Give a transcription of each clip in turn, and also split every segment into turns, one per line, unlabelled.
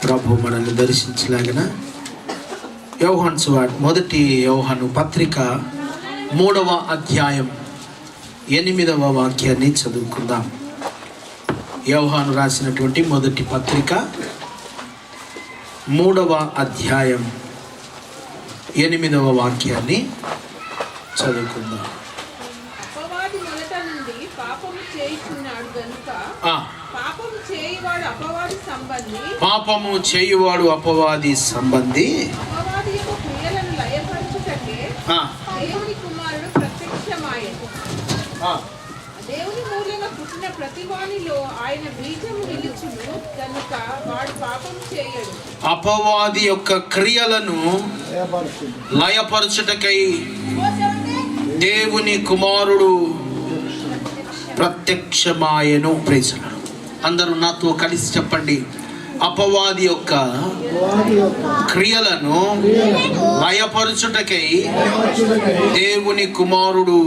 ప్రభు మనల్ని దర్శించలాగిన యోహాను సువార్త మొదటి యోహాను పత్రిక 3వ అధ్యాయం 8వ వాక్యాన్ని చదువుకుందాం. యోహాను రాసినటువంటి మొదటి పత్రిక 3వ అధ్యాయం 8వ వాక్యాన్ని చదువుకుందాం. పాపము చేయువాడు అపవాది సంబంధి.
దేవుని మూలంగా పుట్టిన ప్రతి వానిలో ఆయన బీజము నిలుచును కనుక వాడు పాపం చేయడు.
అపవాది యొక్క క్రియలను లయపరచుటకై దేవుని కుమారుడు ప్రత్యక్షమాయెను. ప్రేసను అందరూ నాతో కలిసి చెప్పండి. అపవాది యొక్క క్రియలను లయపరచుటకై దేవుని కుమారుడు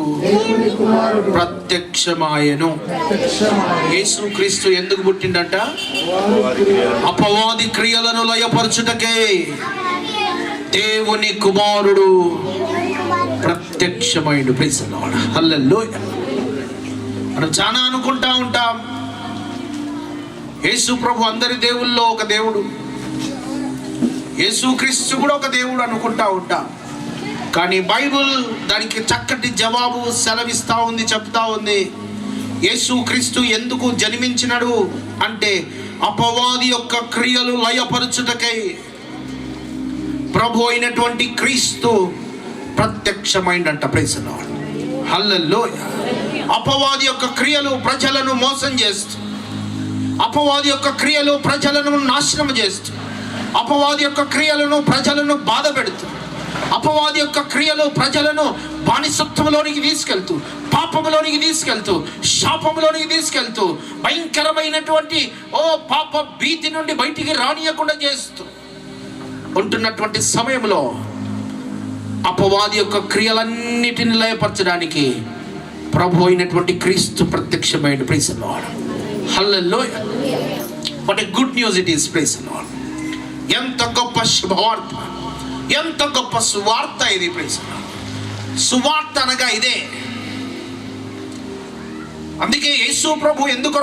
ప్రత్యక్షమాయెను. యేసుక్రీస్తు ఎందుకు పుట్టిండట? అపవాది క్రియలను లయపరచుటకై దేవుని కుమారుడు ప్రత్యక్షమైండు. Praise the Lord. హల్లెలూయా. మనం చాలా అనుకుంటా ఉంటాం, యేసు ప్రభు అందరి దేవుల్లో ఒక దేవుడు, యేసుక్రీస్తు కూడా ఒక దేవుడు అనుకుంటా ఉంటాం. కానీ బైబిల్ దానికి చక్కటి జవాబు సెలవిస్తూ ఉంది, చెప్తా ఉంది. యేసుక్రీస్తు ఎందుకు జన్మించినడు అంటే అపవాది యొక్క క్రియలు లయపరచుటకై ప్రభు అయినటువంటి క్రీస్తు ప్రత్యక్షమైందంట. Praise the Lord. హల్లెలూయా. అపవాది యొక్క క్రియలు ప్రజలను మోసం చేస్తూ, అపవాది యొక్క క్రియలు ప్రజలను నాశనం చేస్తూ, అపవాది యొక్క క్రియలను ప్రజలను బాధ పెడుతూ, అపవాది యొక్క క్రియలు ప్రజలను బానిసత్వంలోనికి తీసుకెళ్తూ, పాపములోనికి తీసుకెళ్తూ, శాపములోనికి తీసుకెళ్తూ, భయంకరమైనటువంటి పాప భీతి నుండి బయటికి రానియకుండా చేస్తూ ఉంటున్నటువంటి సమయంలో అపవాది యొక్క క్రియలన్నిటిని లయపరచడానికి ప్రభు అయినటువంటి క్రీస్తు ప్రత్యక్షమైన. Praise the Lord. Hallelujah. What a good news it is. Praise the Lord. ఎంత గొప్ప శుభవార్త, ఎంత గొప్ప సువార్త ఇది. Praise the Lord. సువార్త అనగా ఇదే. అందుకే యేసు ప్రభు ఎందుకు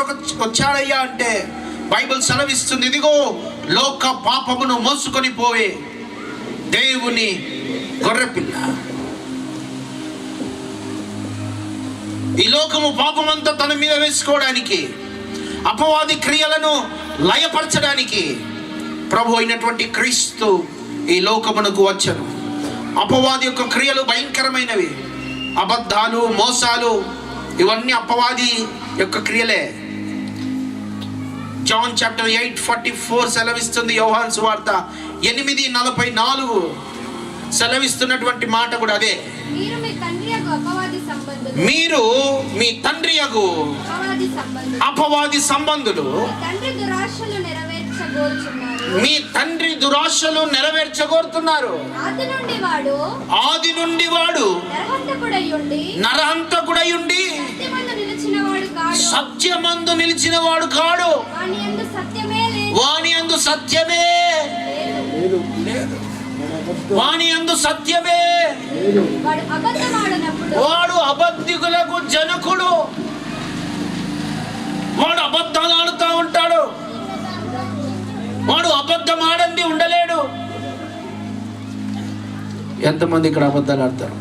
వచ్చాడయ్యా అంటే బైబిల్ సెలవిస్తుంది, ఇదిగో లోక పాపమును మోసుకొని పోవే దేవుని గొర్రెపిల్ల. ఈ లోకము పాపమంతా తన మీద వేసుకోవడానికి, అపవాది క్రియలను లయపరచడానికి ప్రభు అయినటువంటి క్రీస్తు ఈ లోకమునకు వచ్చను. అపవాది యొక్క క్రియలు భయంకరమైనవి. అబద్ధాలు, మోసాలు, ఇవన్నీ అపవాది యొక్క క్రియలే. జాన్ చాప్టర్ 8:44 సెలవిస్తుంది. యోహాను సువార్త 8:44 సెలవిస్తున్నటువంటి మాట కూడా అదే. మీరు మీ తండ్రి యగు అపవాది సంబంధులు, మీ తండ్రి దురాశలు నెరవేర్చగోరుతున్నారు. ఆది నుండి వాడు నరహంతకుడై ఉండి సత్యమందు నిలిచిన వాడు కాడు. వాని యందు సత్యమే లేదు. వాని యందు సత్యమే. వాడు అబద్ధికులకు జనకుడు. వాడు అబద్ధాలు ఆడుతూ ఉంటాడు. వాడు అబద్ధం ఆడంది ఉండలేడు. ఎంతమంది ఇక్కడ అబద్ధాలు ఆడతారు?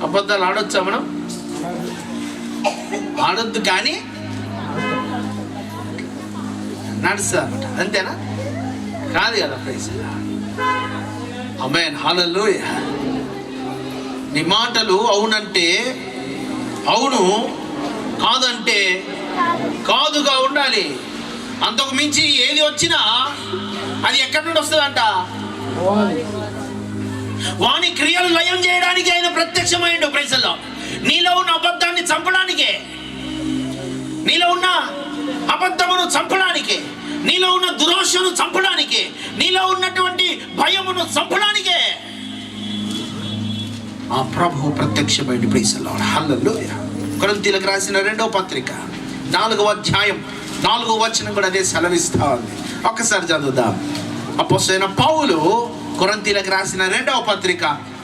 అబద్ధాలు ఆడొచ్చా మనం? ఆడొద్దు కానీ నడుస్తా, అంతేనా? కాదు కదా. Praise the Lord. Amen. Hallelujah. నీ మాటలు అవునంటే అవును, కాదంటే కాదుగా ఉండాలి. అంతకు మించి ఏది వచ్చినా అది ఎక్కడి నుండి వస్తుందంట? వాని క్రియలు లయం చేయడానికి ఆయన ప్రత్యక్షమైండు. Praise the lord. నీలో ఉన్న అబద్ధాన్ని చంపడానికే, నీలో ఉన్న అబద్ధమును చంపడానికే, నీలో ఉన్న దురాశను చంపడానికే, నీలో ఉన్నటువంటి భయమును చంపడానికే ఆ ప్రభు ప్రత్యక్షమైన. Praise the Lord. హల్లెలూయా. కొరింథీయులకు రాసిన 2వ పత్రిక 4వ అధ్యాయం 4వ వచనం కూడా అదే సెలవిస్తా ఉంది. ఒక్కసారి చదువుదాం. అపోస్తలుడైన పౌలు కొరింథీయులకు రాసిన 2వ పత్రిక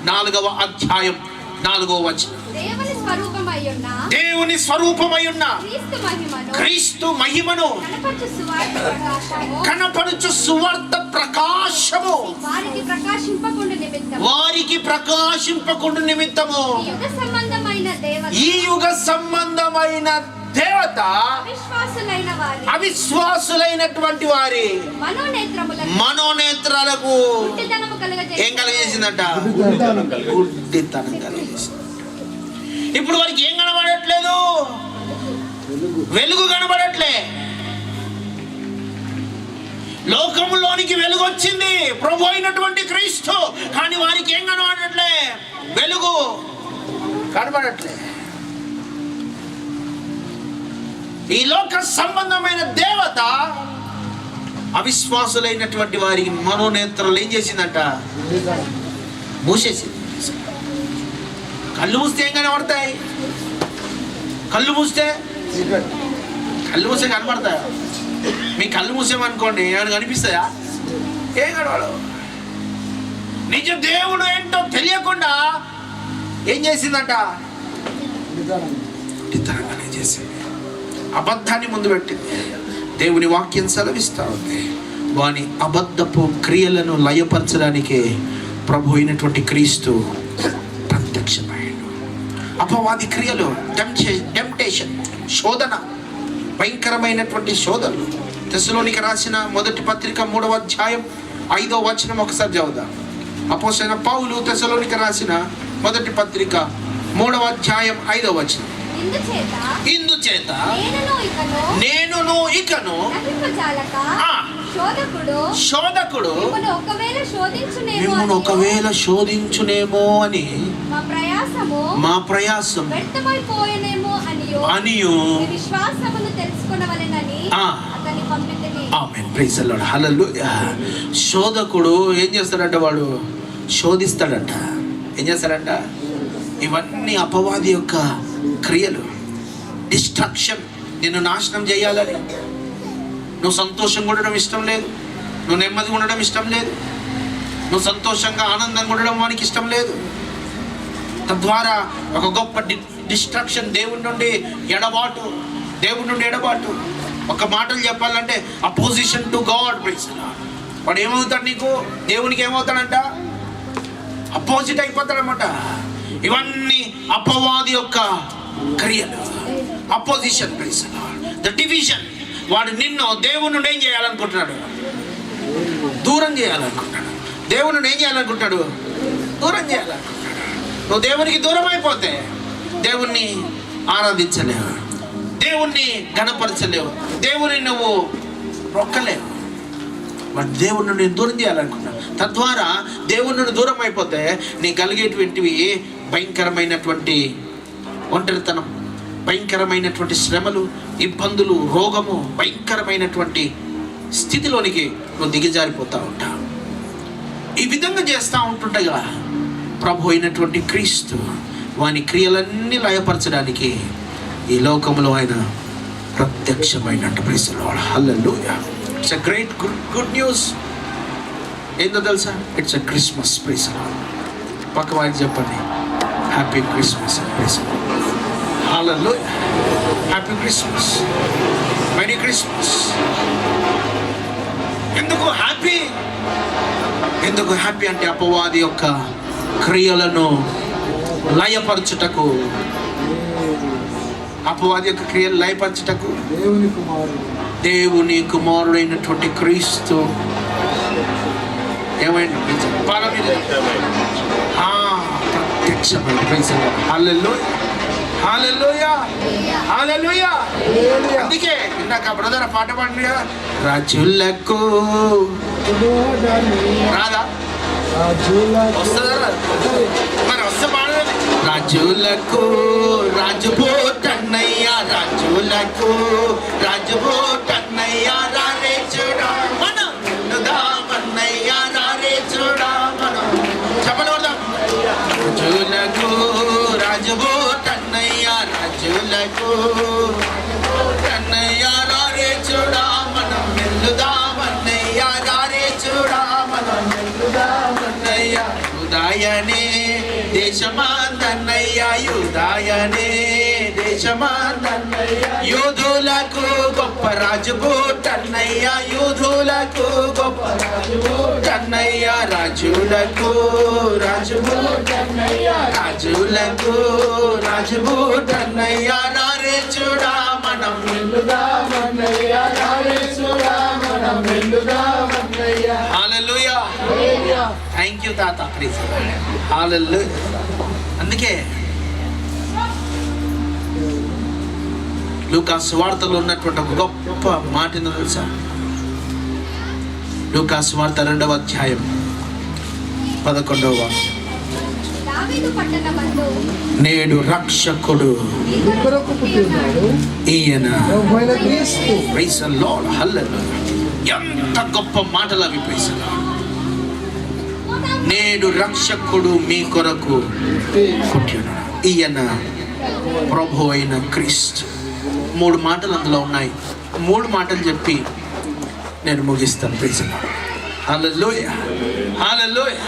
4వ అధ్యాయం 4వ వచనం. దేవుని స్వరూపమై ఉన్న క్రీస్తు మహిమను కనపడుచు సువార్త ప్రకాశము వారికి ప్రకాశింపకుండా నిమిత్తము ఈ యుగ సంబంధమైన దేవత అవిశ్వాసులైనటువంటి వారి మనోనేత్రాలకు ఏం కలిగేసిందట? గుడ్డితనం కలిగేసింది. ఇప్పుడు వారికి ఏం కనబడట్లేదు? వెలుగు కనబడట్లే. లోకంలోనికి వెలుగు వచ్చింది, ప్రభు అయినటువంటి క్రీస్తు. కానీ వారికి ఏం కనబడట్లే? వెలుగు కనబడట్లే. ఈ లోక సంబంధమైన దేవత అవిశ్వాసులైనటువంటి వారి మనోనేత్రాలు ఏం చేసిందంట? మూసేసింది. కళ్ళు మూస్తే ఏం కనబడతాయి? కళ్ళు మూస్తే కనబడతాయా? మీ కళ్ళు మూసేమనుకోండి, ఏమైనా కనిపిస్తాయా? ఏం కనబడవు. నిజ దేవుడు ఏంటో తెలియకుండా ఏం చేసిందంట? ఇతరంగానే చేసింది. అబద్ధాన్ని ముందు పెట్టింది. దేవుని వాక్యం సెలవిస్తా ఉంది, వాని అబద్ధపు క్రియలను లయపరచడానికి ప్రభు అయినటువంటి క్రీస్తు ప్రత్యక్షమైండు. అపవాది క్రియలు, టెంప్టేషన్, శోధన, భయంకరమైనటువంటి శోధనలు. తెస్సలోనికీయులకు రాసిన 1వ పత్రిక 3వ అధ్యాయం 5వ వచనం ఒకసారి చదువుదాం. అపోస్తలుడైన పౌలు తెస్సలోనికీయులకు రాసిన 1వ పత్రిక 3వ అధ్యాయం 5వ వచనం. ఇందుచేత నేనును ఇకను శోధకుడు మిమ్మును ఒకవేళ శోధించునేమో అని మా ప్రయాసం అనియు amen. Praise the Lord. Hallelujah. శోధకుడు ఏం చేస్తాడంట? వాడు శోధిస్తాడంట. ఏం చేస్తాడంట? ఇవన్నీ అపవాది యొక్క క్రియలు, డిస్ట్రక్షన్. నిన్ను నాశనం చేయాలని. నువ్వు సంతోషంగా ఉండడం ఇష్టం లేదు, నువ్వు నెమ్మదిగా ఉండడం ఇష్టం లేదు, నువ్వు సంతోషంగా ఆనందంగా ఉండడం వానికి ఇష్టం లేదు. తద్వారా ఒక గొప్ప డిస్ట్రక్షన్, దేవుడి నుండి ఎడబాటు. ఒక మాటలు చెప్పాలంటే అపోజిషన్ టు గాడ్. వాడు ఏమవుతాడు? నీకు దేవునికి ఏమవుతాడంట? అపోజిట్ అయిపోతాడనమాట. ఇవన్నీ అపవాది యొక్క క్రియలు. Opposition, the division. వాడు నిన్ను దేవుని నుండి ఏం చేయాలనుకుంటున్నాడు? దూరం చేయాలనుకుంటాడు. దేవుని నుండి ఏం చేయాలనుకుంటాడు? దూరం చేయాలనుకుంటాడు. నువ్వు దేవునికి దూరం అయిపోతే దేవుణ్ణి ఆరాధించలేవు, దేవుణ్ణి గణపరచలేవు, దేవుని నువ్వు రొక్కలేవు. వాడు దేవుని నుండి దూరం చేయాలనుకుంటాడు. తద్వారా దేవుని నుండి దూరం అయిపోతే నీ కలిగేటువంటివి భయంకరమైనటువంటి ఒంటరితనం, భయంకరమైనటువంటి శ్రమలు, ఇబ్బందులు, రోగము, భయంకరమైనటువంటి స్థితిలోనికి నువ్వు దిగజారిపోతూ ఉంటావు. ఈ విధంగా చేస్తూ ఉంటుండగా ప్రభు అయినటువంటి క్రీస్తు వాని క్రియలన్నీ లయపరచడానికి ఈ లోకంలో ఆయన ప్రత్యక్షమైనట్టు. Praise the Lord. Hallelujah. It's a great good news. ఏందో తెలుసా? It's a Christmas. Praise the Lord. పక్క వారికి చెప్పండి, happy Christmas. Praise the Lord. Hallelujah. Happy Christmas, merry Christmas. ఎందుకు హ్యాపీ? అంటే అపవాది యొక్క క్రియలను లయపరచుటకు, అపవాది యొక్క క్రియలు లయపరచుటకు దేవుని కుమారుడైనటువంటి క్రీస్తు ఏమైంది? ప్రత్యక్షమైన. Praise the Lord. Hallelujah. Hallelujah. Hallelujah. అందుకే ఇందాక బ్రదర్ పాట పాడిన కదా, రాజులకు రాదా? వస్తుందా? మరి వస్తే పాడలేదు. రాజులకు రాజుపోటన్నయ్యా, రాజులకు రాజుపోటన్నయ్యా, రారే చూడా మనం దామన్నయ్యా, రారే చూడా మనం. చెప్పండి. రాజులకు రాజుపోటన్నయ్యా, రాజు రాజులకు కన్నయ్య రారే చూడా మనం వెళ్దామన్నయ్య రారే చూడా మనం వెళ్దామన్నయ్య యుదాయనే దేశమాందన్నయ్య యుదాయనే దేశమాందన్నయ్య యూదులకు గొప్ప రాజు పుట్టన్నయ్య యూదులకు గొప్ప రాజు పుట్టన్నయ్య రాజులకు రాజు పుట్టన్నయ్య రాజులకు రాజు పుట్టన్నయ్య రారే చూడా మనం వెళ్దామన్నయ్య రారే చూడా మనం వెళ్దామన్నయ్య హల్లెలూయా థ్యాంక్ యూ తాత ప్లీజ్ హల్లెలూయా అందుకే లూకాసు సువార్తలో ఉన్నటువంటి ఒక గొప్ప మాటను తెలుసా? లూకాసు సువార్త 2వ అధ్యాయం 11వ వాక్యం. నేడు రక్షకుడు ఈయన. Praise the Lord hallelujah. ఎంత గొప్ప మాటలు అవి. Praise the Lord. నేడు రక్షకుడు మీ కొరకు పుట్టినాడు. ఈయన ప్రభు అయిన క్రీస్తు. 3 మాటలు అందులో ఉన్నాయి. 3 మాటలు చెప్పి నేను ముగిస్తాను. ప్రైజ్ ది లార్డ్ హల్లెలూయా హల్లెలూయా.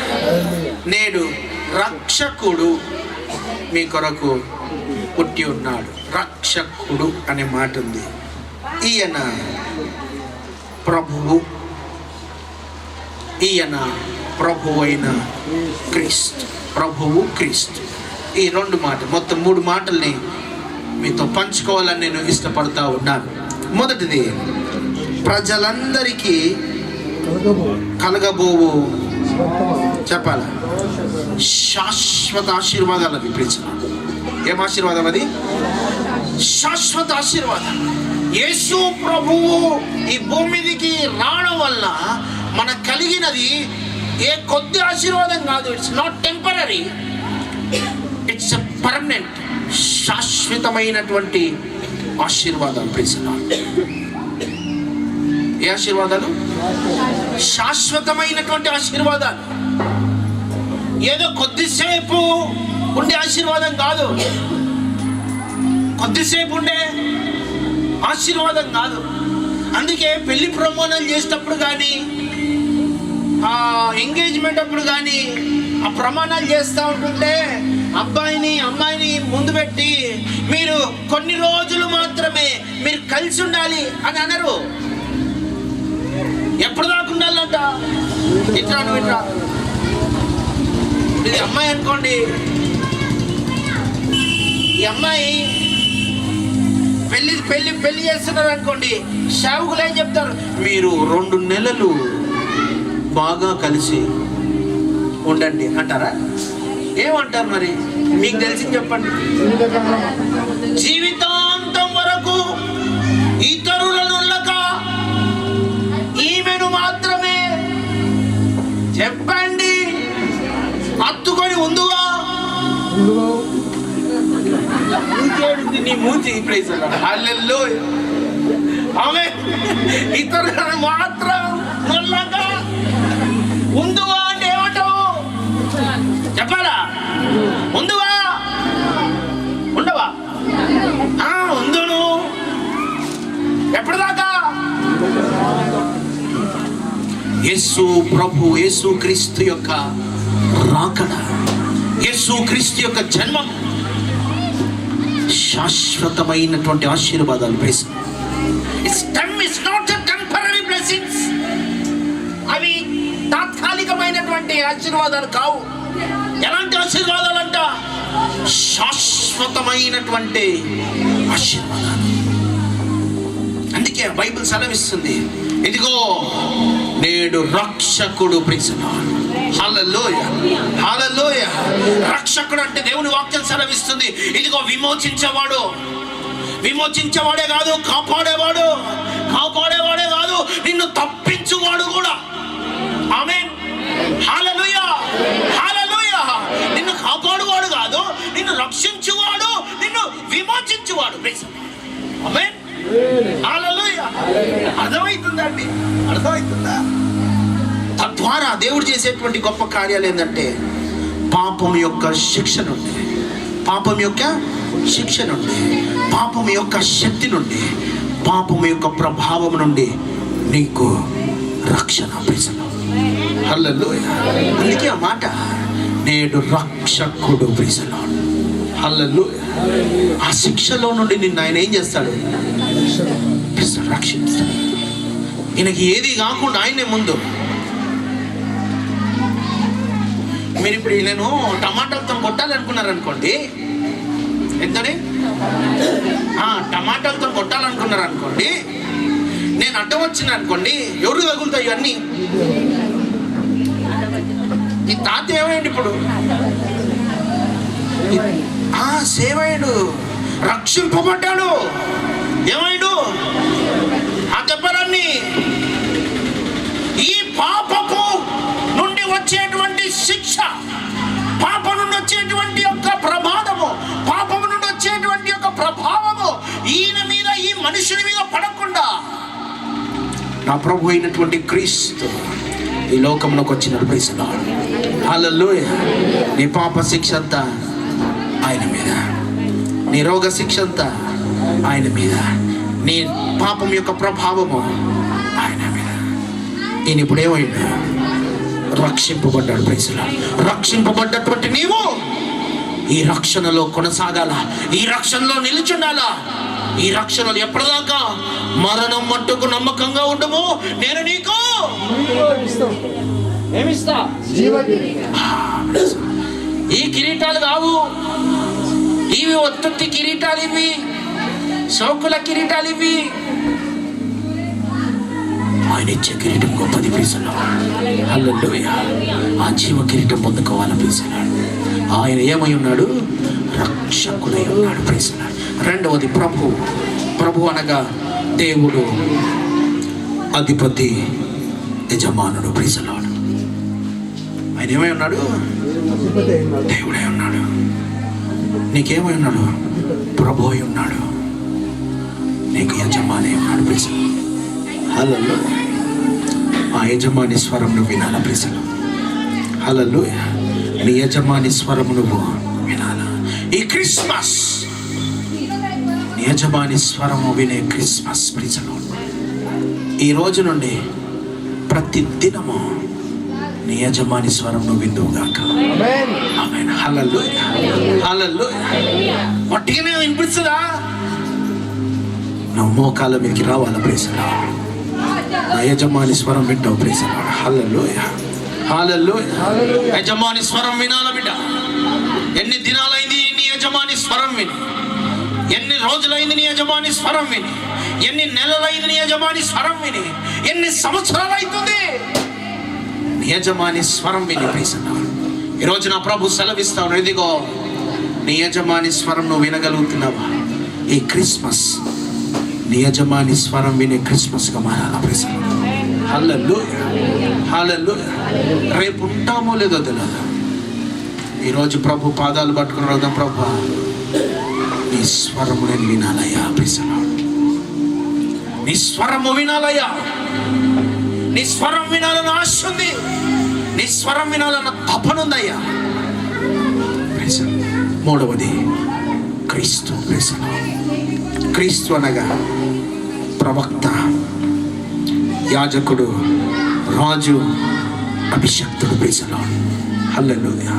నేడు రక్షకుడు మీ కొరకు పుట్టి ఉన్నాడు. రక్షకుడు అనే మాట ఉంది. ఈయన ప్రభువు. ఈయన ప్రభువు అయిన క్రీస్తు. ప్రభువు క్రీస్తు. ఈ 2 మాటలు, మొత్తం 3 మాటల్ని మీతో పంచుకోవాలని నేను ఇష్టపడతా ఉన్నాను. మొదటిది, ప్రజలందరికీ కలగబోవు చెప్పాల శాశ్వత ఆశీర్వాదాలు అనిపించారు. ఏం ఆశీర్వాదం అది? శాశ్వత ఆశీర్వాదం. యేసు ప్రభువు ఈ భూమి మీదకి రావడం వల్ల మనకు కలిగినది ఏ కొద్ది ఆశీర్వాదం కాదు. It's not temporary, it's permanent. శాశ్వతమైనటువంటి ఆశీర్వాదాలు. ప్రిన్సిపల్ ఏ ఆశీర్వాదాలు? శాశ్వతమైనటువంటి ఆశీర్వాదాలు. ఏదో కొద్దిసేపు ఉండే ఆశీర్వాదం కాదు. కొద్దిసేపు ఉండే ఆశీర్వాదం కాదు. అందుకే పెళ్లి ప్రమోణాలు చేసేటప్పుడు కానీ, ఎంగేజ్మెంట్ అప్పుడు కానీ ఆ ప్రమాణాలు చేస్తూ ఉంటుంటే అబ్బాయిని అమ్మాయిని ముందు పెట్టి మీరు కొన్ని రోజులు మాత్రమే మీరు కలిసి ఉండాలి అని అనరు. ఎప్పుడు దాకా ఉండాలంట? ఇట్లా ఇట్లా ఇది అమ్మాయి అనుకోండి. ఈ అమ్మాయి పెళ్లి చేస్తున్నారు అనుకోండి. సేవకులు ఏం చెప్తారు? మీరు 2 నెలలు బాగా కలిసి ఉండండి అంటారా? ఏమంటారు మరి? మీకు తెలిసింది చెప్పండి. జీవితాంతం వరకు ఇతరులను ఉండక ఈమెను మాత్రమే చెప్పండి అత్తుకొని ఉందువా. నీ మూచి ప్రైజ్ హల్లెలూయా. ఆమేన్. ఇతరులను మాత్రం ఉండక ఉందువా అంటే ఏమంటావు? చెప్పాలా? ఉందువా ఉండవా? ఉందును. ఎప్పటిదాకా? యేసు ప్రభు, యేసు క్రీస్తు యొక్క రాకడ, యేసు క్రీస్తు యొక్క జన్మం శాశ్వతమైనటువంటి ఆశీర్వాదాలు. It's not temporary blessings. అవి తాత్కాలికమైనటువంటి ఆశీర్వాదాలు కావు. ఎలాంటి ఆశీర్వాదాలు అంట? శాశ్వతమైనటువంటి ఆశీర్వాదాలు. అందుకే బైబిల్ సెలవిస్తుంది, ఇదిగో నేడు రక్షకుడు. ప్రైజ్ ది లార్డ్ హల్లెలూయా హల్లెలూయా. రక్షకుడు అంటే దేవుని వాక్యం సెలవిస్తుంది, ఇదిగో విమోచించేవాడు. విమోచించేవాడే కాదు, కాపాడేవాడు. కాపాడేవాడే కాదు, నిన్ను తప్పించువాడు కూడా. ఆమేన్ హల్లెలూయా హల్లెలూయా. నిన్ను కాపాడువాడు కాదు, నిన్ను రక్షించువాడు, నిన్ను విమోచించువాడు. ప్రైజ్ ది లార్డ్ ఆమేన్ హల్లెలూయా. అర్థమవుతుందండి? అర్థమవుతుందా? తద్వారా దేవుడు చేసేటువంటి గొప్ప కార్యాలు ఏంటంటే పాపం యొక్క శిక్ష నుండి, పాపం యొక్క శిక్ష నుండి, పాపం యొక్క శక్తి నుండి, పాపం యొక్క ప్రభావం నుండి నీకు రక్షణ. హల్లెలూయా. అందుకే ఆ మాట, నేడు రక్షకుడు. హల్లెలూయా. ఆ శిక్షలో నుండి నిన్ను ఆయన ఏం చేస్తాడు? రక్షిస్తాడు. ఈయనకి ఏది కాకుండా ఆయనే ముందు. మీరు ఇప్పుడు నేను టమాటాలతో కొట్టాలనుకున్నారనుకోండి, ఎంతనే టమాటాలతో కొట్టాలనుకున్నారనుకోండి, నేను అడ్డం వచ్చిన అనుకోండి, ఎవరు తగులుతాయి ఇవన్నీ? ఈ తాత ఏమైంది ఇప్పుడు? సేవ్ అయ్యాడు, రక్షింపబడ్డాడు. ఏమైండు? ఆ దెబ్బలన్నీ ఈ పాపపు నుండి వచ్చేటువంటి శిక్ష, పాపం నుండి వచ్చేటువంటి యొక్క ప్రమాదము, పాపము నుండి వచ్చేటువంటి యొక్క ప్రభావము ఈయన మీద, ఈ మనుషుని మీద పడకుండా నా ప్రభు అయినటువంటి క్రీస్తు ఈ లోకంలోకి వచ్చినాడు. Praise the Lord. హల్లెలూయా. నీ పాప శిక్ష అంతా ఆయన మీద, నీ రోగ శిక్ష అంతా ఆయన మీద, నీ పాపం యొక్క ప్రభావము ఆయన మీద. ఈయన ఇప్పుడు ఏమైంది? రక్షింపబడ్డాడు. Praise the Lord. రక్షింపబడ్డటువంటి నీవు ఈ రక్షణలో కొనసాగాల, ఈ రక్షణలో నిలుచుండాలా. ఈ రక్షణలు ఎప్పటిదాకా? మరణం మట్టుకు నమ్మకంగా ఉండము, నేను నీకు ఏమిస్తా? ఈ కిరీటాలు కావు, ఇవి ఒత్తుత్తి కిరీటాలు, ఇవి సోకుల కిరీటాలు, ఇవి ఆయన ఇచ్చే కిరీటం గొప్పది. హల్లెలూయా. ఆ జీవ కిరీటం పొందుకోవాలి. ఆయన ఏమై ఉన్నాడు? రక్షకుడై ఉన్నాడు. రెండవది ప్రభు అనగా దేవుడు, అధిపతి, యజమానుడు. ఆయన ఏమై ఉన్నాడు? దేవుడై ఉన్నాడు. నీకేమై ఉన్నాడు? ప్రభు అయి ఉన్నాడు. నీకు యజమాని ఉన్నాడు. హల్లెలూయా. ఆ యజమాని స్వరం నువ్వు వినాలా? హల్లెలూయా. నీ యజమాని స్వరం నువ్వు వినాలా? ఈ క్రిస్మస్ నీ యజమాని స్వరము వినే క్రిస్మస్. ఈ రోజు నుండి ప్రతి దినము నీ యజమాని స్వరం నువ్వు విందువుగాక. ఆమేన్. హల్లెలూయా. హల్లెలూయా. వట్టిగానే వినిపిస్తుందా? నువ్వు మోకాళ్ళ మీదకి రావాలా? నా యజమాని స్వరం వింటావు. హల్లెలూయా. హల్లెలూయా. యజమాని స్వరం వినాలా బిడ్డ? ఎన్ని దినాలైంది నీ యజమాని స్వరం విని? ఎన్ని రోజులైంది నీ యజమాని స్వరం విని? ఎన్ని నెలలైంది నీ యజమాని స్వరం విని? ఎన్ని సంవత్సరాలు అవుతుంది నీ యజమాని స్వరం విని? ఈరోజు నా ప్రభు సెలవిస్తాను, ఇదిగో నీ యజమాని స్వరం నువ్వు వినగలుగుతున్నావా? ఈ క్రిస్మస్ నీ యజమాని స్వరం వినే క్రిస్మస్గా మారాలా? హల్లెలూయా. హల్లెలూయా. రేపు ఉంటామో లేదో తెలియదు. ఈరోజు ప్రభు పాదాలు పట్టుకుని రోజు, ప్రభు నీ స్వరము నేను వినాలయ్యా. నీ స్వరము వినాలయ్యా. నీ స్వరం వినాలని ఆశ ఉంది. నీ స్వరం వినాలన్న తపనుందయ్యా. మూడవది క్రీస్తు. క్రీస్తు అనగా ప్రవక్త, యాజకుడు, రాజు, అభిషక్తుడు. హల్లెలూయా.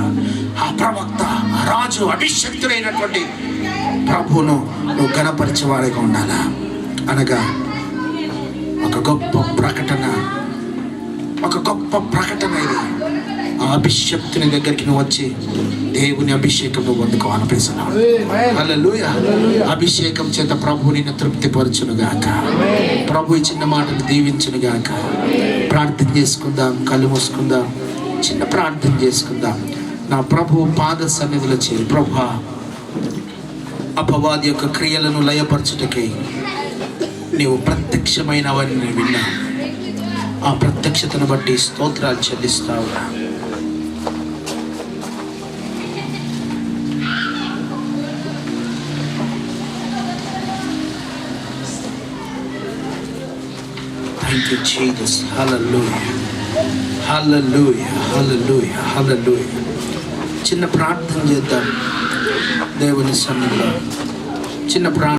ఆ ప్రవక్త, రాజు, అభిషక్తుడైనటువంటి ప్రభువును నువ్వు ఘనపరిచేవాడిగా ఉండాలా. అనగా ఒక గొప్ప ప్రకటన ఇది. ఆ అభిషక్తుని దగ్గరికి నువ్వు వచ్చి దేవుని అభిషేకం నువ్వు పొందుకోవాలి. హల్లెలూయా. అభిషేకం చేత ప్రభు నిన్ను తృప్తిపరచునుగాక. ప్రభు ఈ చిన్న మాటను దీవించునుగాక. ప్రార్థన చేసుకుందాం. కళ్ళు మూసుకుందాం. చిన్న ప్రార్థన చేసుకుందాం. నా ప్రభు పాద సన్నిధిలో చేరి, ప్రభు అపవాది యొక్క క్రియలను లయపరచుటకై నీవు ప్రత్యక్షమైనవని విన్నా. ఆ ప్రత్యక్షతను బట్టి స్తోత్రాలు చెల్లిస్తావు. Thank you, Jesus. Hallelujah. Hallelujah. Hallelujah. Hallelujah. చిన్న ప్రార్థన చేద్దాం దేవుని సన్నిధిలో. చిన్న ప్రార్థన.